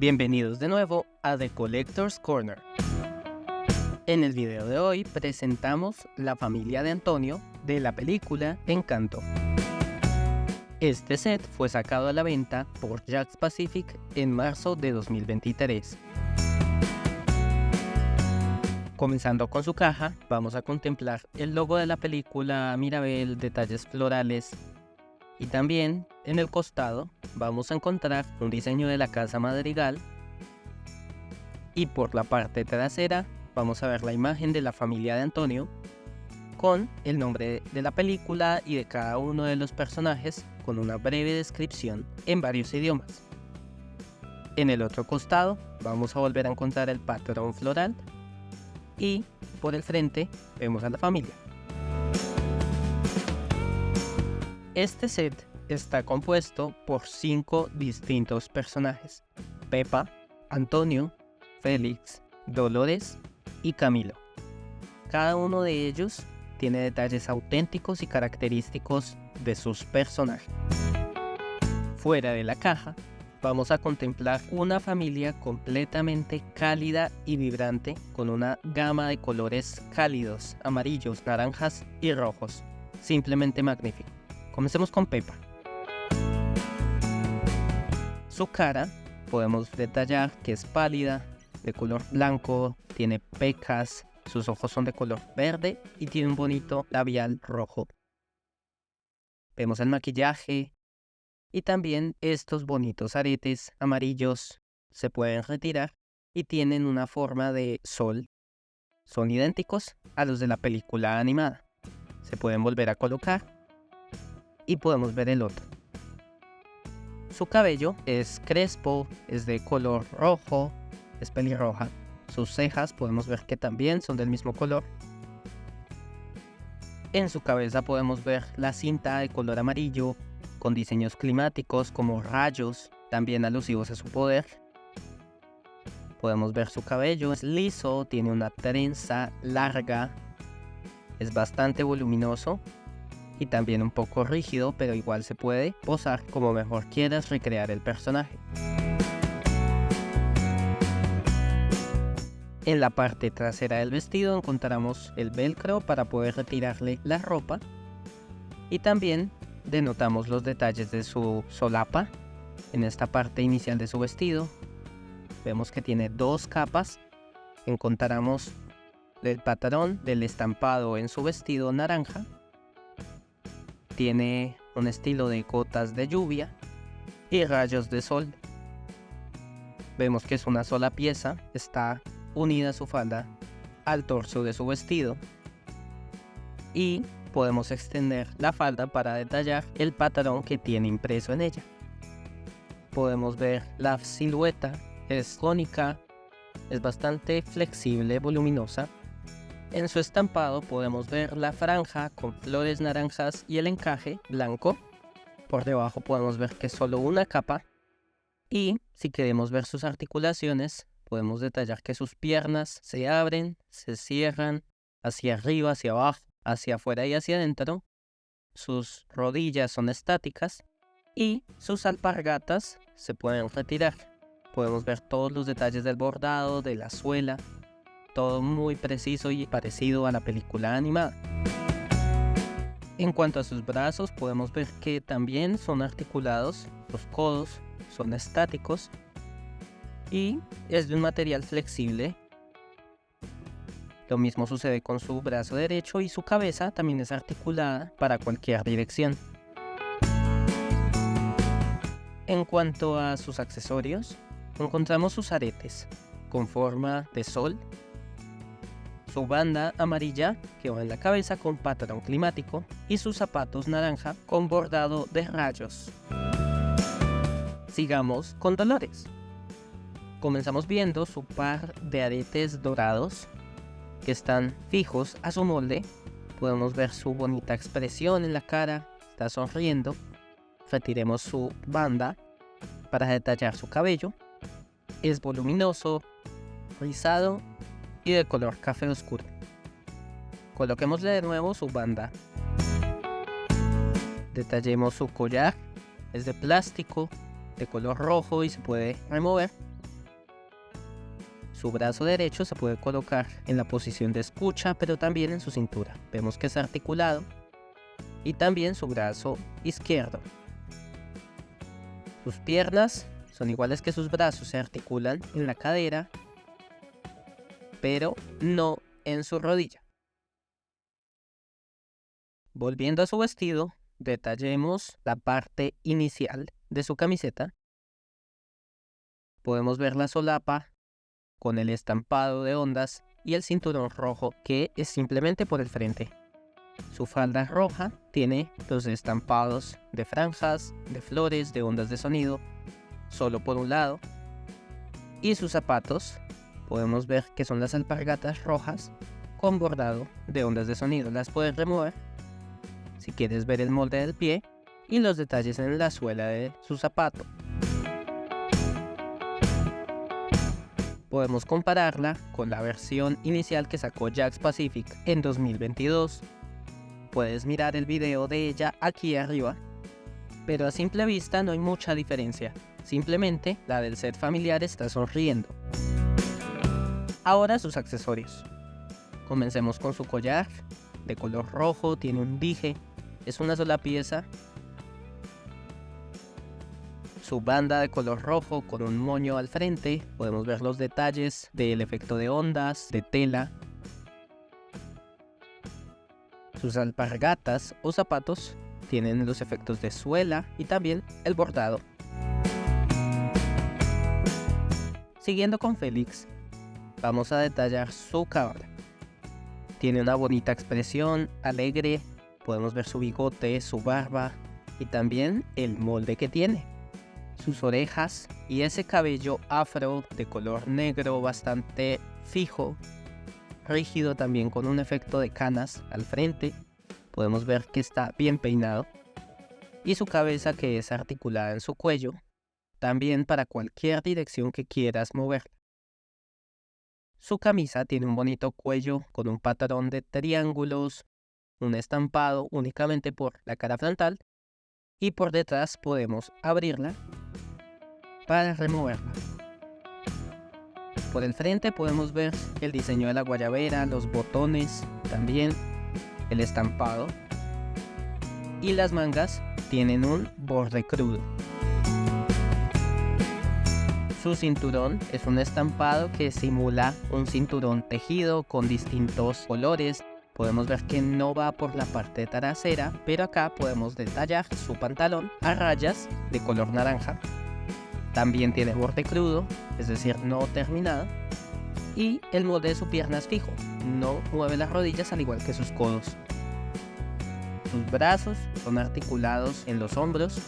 Bienvenidos de nuevo a The Collector's Corner. En el video de hoy presentamos la familia de Antonio de la película Encanto. Este set fue sacado a la venta por Jakks Pacific en marzo de 2023. Comenzando con su caja, vamos a contemplar el logo de la película Mirabel, detalles florales y también en el costado vamos a encontrar un diseño de la casa Madrigal y por la parte trasera vamos a ver la imagen de la familia de Antonio con el nombre de la película y de cada uno de los personajes con una breve descripción en varios idiomas. En el otro costado vamos a volver a encontrar el patrón floral y por el frente vemos a la familia. Este set está compuesto por 5 distintos personajes: Pepa, Antonio, Félix, Dolores y Camilo. Cada uno de ellos tiene detalles auténticos y característicos de sus personajes. Fuera de la caja, vamos a contemplar una familia completamente cálida y vibrante con una gama de colores cálidos, amarillos, naranjas y rojos. Simplemente magnífico. Comencemos con Pepa. Su cara podemos detallar que es pálida, de color blanco, tiene pecas, sus ojos son de color verde y tiene un bonito labial rojo. Vemos el maquillaje y también estos bonitos aretes amarillos se pueden retirar y tienen una forma de sol. Son idénticos a los de la película animada. Se pueden volver a colocar y podemos ver el otro. Su cabello es crespo, es de color rojo, es pelirroja. Sus cejas podemos ver que también son del mismo color. En su cabeza podemos ver la cinta de color amarillo con diseños climáticos como rayos, también alusivos a su poder. Podemos ver su cabello, es liso, tiene una trenza larga, es bastante voluminoso y también un poco rígido, pero igual se puede posar como mejor quieras recrear el personaje. En la parte trasera del vestido encontramos el velcro para poder retirarle la ropa y también denotamos los detalles de su solapa. En esta parte inicial de su vestido vemos que tiene 2 capas. Encontramos el patrón del estampado en su vestido naranja. Tiene un estilo de gotas de lluvia y rayos de sol. Vemos que es una sola pieza, está unida su falda al torso de su vestido y podemos extender la falda para detallar el patrón que tiene impreso en ella. Podemos ver la silueta, es cónica, es bastante flexible, voluminosa. En su estampado podemos ver la franja con flores naranjas y el encaje blanco. Por debajo podemos ver que es solo una capa y si queremos ver sus articulaciones podemos detallar que sus piernas se abren, se cierran hacia arriba, hacia abajo, hacia afuera y hacia adentro. Sus rodillas son estáticas y sus alpargatas se pueden retirar. Podemos ver todos los detalles del bordado, de la suela, todo muy preciso y parecido a la película animada. En cuanto a sus brazos, podemos ver que también son articulados, los codos son estáticos y es de un material flexible. Lo mismo sucede con su brazo derecho y su cabeza también es articulada para cualquier dirección. En cuanto a sus accesorios, encontramos sus aretes con forma de sol, su banda amarilla que va en la cabeza con patrón climático y sus zapatos naranja con bordado de rayos. Sigamos con Dolores. Comenzamos viendo su par de aretes dorados que están fijos a su molde. Podemos ver su bonita expresión en la cara, está sonriendo. Retiremos su banda para detallar su cabello. Es voluminoso, rizado y de color café oscuro. Coloquémosle de nuevo su banda. Detallemos su collar, es de plástico, de color rojo y se puede remover. Su brazo derecho se puede colocar en la posición de escucha, pero también en su cintura. Vemos que es articulado. Y también su brazo izquierdo. Sus piernas son iguales que sus brazos, se articulan en la cadera, pero no en su rodilla. Volviendo a su vestido, detallemos la parte inicial de su camiseta. Podemos ver la solapa con el estampado de ondas y el cinturón rojo, que es simplemente por el frente. Su falda roja tiene los estampados de franjas, de flores, de ondas de sonido, solo por un lado. Y sus zapatos, podemos ver que son las alpargatas rojas con bordado de ondas de sonido. Las puedes remover si quieres ver el molde del pie y los detalles en la suela de su zapato. Podemos compararla con la versión inicial que sacó Jakks Pacific en 2022. Puedes mirar el video de ella aquí arriba, pero a simple vista no hay mucha diferencia. Simplemente la del set familiar está sonriendo. Ahora sus accesorios. Comencemos con su collar, de color rojo, tiene un dije, es una sola pieza. Su banda de color rojo con un moño al frente, podemos ver los detalles del efecto de ondas, de tela. Sus alpargatas o zapatos tienen los efectos de suela y también el bordado. Siguiendo con Félix, vamos a detallar su cámara. Tiene una bonita expresión, alegre, podemos ver su bigote, su barba y también el molde que tiene. Sus orejas y ese cabello afro de color negro bastante fijo, rígido también con un efecto de canas al frente. Podemos ver que está bien peinado. Y su cabeza, que es articulada en su cuello, también para cualquier dirección que quieras mover. Su camisa tiene un bonito cuello con un patrón de triángulos, un estampado únicamente por la cara frontal, y por detrás podemos abrirla para removerla. Por el frente podemos ver el diseño de la guayabera, los botones, también el estampado, y las mangas tienen un borde crudo. Su cinturón es un estampado que simula un cinturón tejido con distintos colores. Podemos ver que no va por la parte trasera, pero acá podemos detallar su pantalón a rayas de color naranja. También tiene borde crudo, es decir, no terminado. Y el molde de su pierna es fijo, no mueve las rodillas al igual que sus codos. Sus brazos son articulados en los hombros.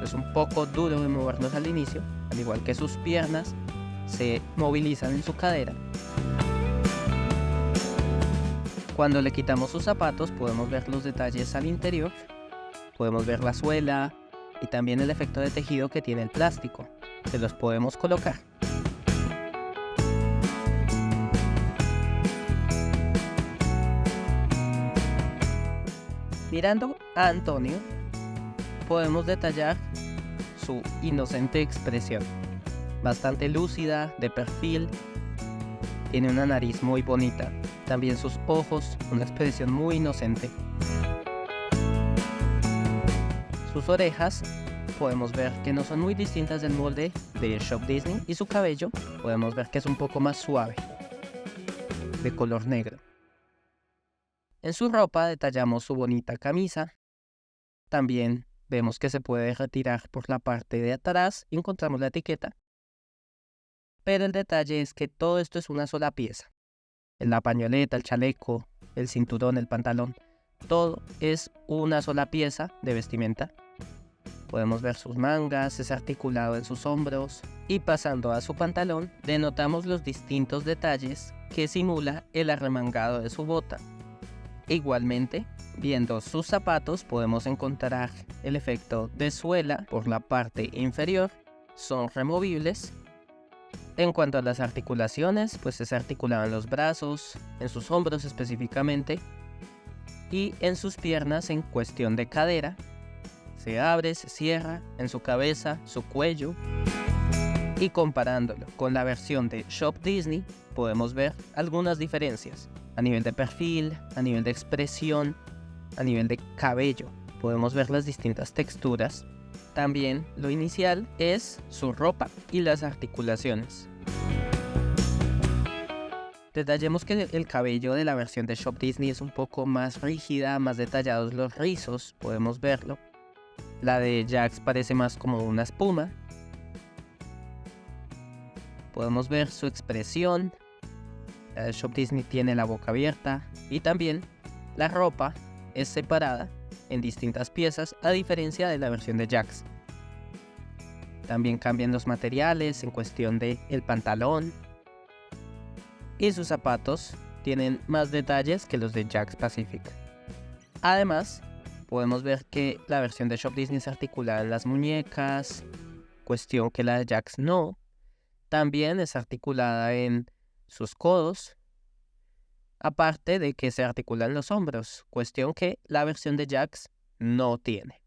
Es un poco duro de moverlos al inicio, al igual que sus piernas se movilizan en su cadera. Cuando le quitamos sus zapatos podemos ver los detalles al interior, podemos ver la suela y también el efecto de tejido que tiene el plástico. Se los podemos colocar. Mirando a Antonio, podemos detallar su inocente expresión, bastante lúcida, de perfil. Tiene una nariz muy bonita, también sus ojos, una expresión muy inocente. Sus orejas podemos ver que no son muy distintas del molde de Shop Disney, y su cabello podemos ver que es un poco más suave, de color negro. En su ropa detallamos su bonita camisa. También vemos que se puede retirar por la parte de atrás y encontramos la etiqueta. Pero el detalle es que todo esto es una sola pieza. La pañoleta, el chaleco, el cinturón, el pantalón, todo es una sola pieza de vestimenta. Podemos ver sus mangas, es articulado en sus hombros, y pasando a su pantalón, denotamos los distintos detalles que simula el arremangado de su bota. Igualmente, viendo sus zapatos podemos encontrar el efecto de suela por la parte inferior, son removibles. En cuanto a las articulaciones, pues es articulado en los brazos, en sus hombros específicamente, y en sus piernas en cuestión de cadera. Se abre, se cierra, en su cabeza, su cuello. Y comparándolo con la versión de Shop Disney, podemos ver algunas diferencias a nivel de perfil, a nivel de expresión, a nivel de cabello. Podemos ver las distintas texturas. También lo inicial es su ropa y las articulaciones. Detallemos que el cabello de la versión de Shop Disney es un poco más rígida, más detallados los rizos, podemos verlo. La de Jax parece más como una espuma. Podemos ver su expresión. La de Shop Disney tiene la boca abierta y también la ropa es separada en distintas piezas a diferencia de la versión de Jax. También cambian los materiales en cuestión de el pantalón. Y sus zapatos tienen más detalles que los de Jax Pacific. Además, podemos ver que la versión de Shop Disney es articulada en las muñecas, cuestión que la de Jax no. También es articulada en sus codos, aparte de que se articulan los hombros, cuestión que la versión de Jax no tiene.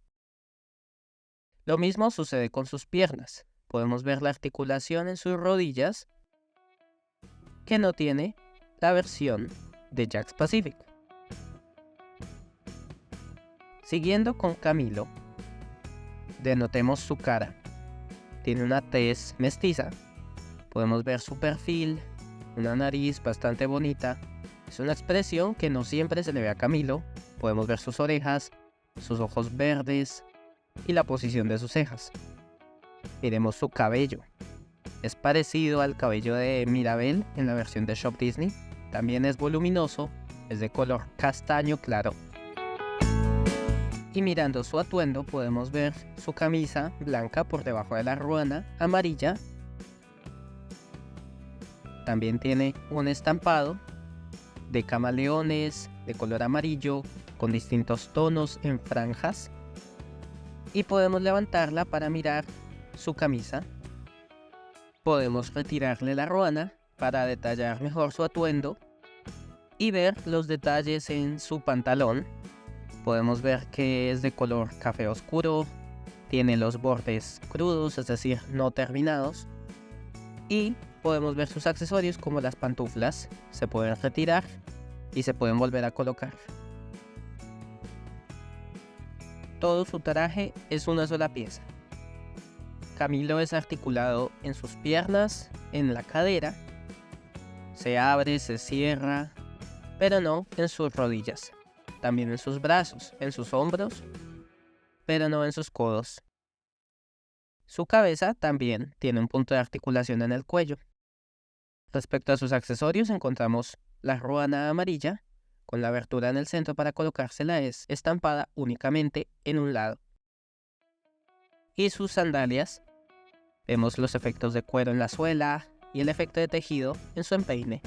Lo mismo sucede con sus piernas. Podemos ver la articulación en sus rodillas, que no tiene la versión de Jax Pacific. Siguiendo con Camilo, denotemos su cara. Tiene una tez mestiza. Podemos ver su perfil, una nariz bastante bonita. Es una expresión que no siempre se le ve a Camilo. Podemos ver sus orejas, sus ojos verdes y la posición de sus cejas. Miremos su cabello. Es parecido al cabello de Mirabel en la versión de Shop Disney. También es voluminoso, es de color castaño claro. Y mirando su atuendo podemos ver su camisa blanca por debajo de la ruana amarilla. También tiene un estampado de camaleones de color amarillo con distintos tonos en franjas. Y podemos levantarla para mirar su camisa. Podemos retirarle la ruana para detallar mejor su atuendo y ver los detalles en su pantalón. Podemos ver que es de color café oscuro, tiene los bordes crudos, es decir, no terminados. Y podemos ver sus accesorios como las pantuflas, se pueden retirar y se pueden volver a colocar. Todo su traje es una sola pieza. Camilo es articulado en sus piernas, en la cadera, se abre, se cierra, pero no en sus rodillas. También en sus brazos, en sus hombros, pero no en sus codos. Su cabeza también tiene un punto de articulación en el cuello. Respecto a sus accesorios encontramos la ruana amarilla, con la abertura en el centro para colocársela es estampada únicamente en un lado. Y sus sandalias, vemos los efectos de cuero en la suela y el efecto de tejido en su empeine.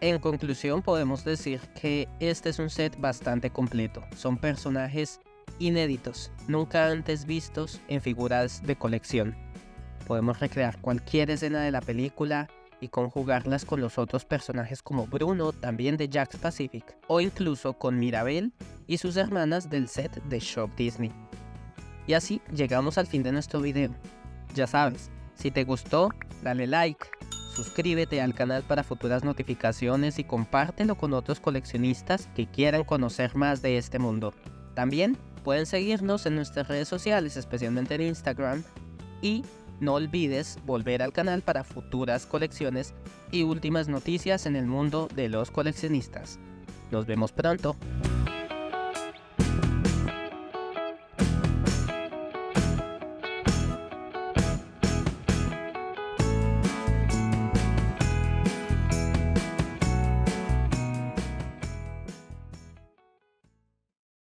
En conclusión podemos decir que este es un set bastante completo. Son personajes inéditos, nunca antes vistos en figuras de colección. Podemos recrear cualquier escena de la película y conjugarlas con los otros personajes como Bruno, también de Jax Pacific, o incluso con Mirabel y sus hermanas del set de Shop Disney. Y así llegamos al fin de nuestro video. Ya sabes, si te gustó, dale like, suscríbete al canal para futuras notificaciones y compártelo con otros coleccionistas que quieran conocer más de este mundo. También pueden seguirnos en nuestras redes sociales, especialmente en Instagram, y no olvides volver al canal para futuras colecciones y últimas noticias en el mundo de los coleccionistas. Nos vemos pronto.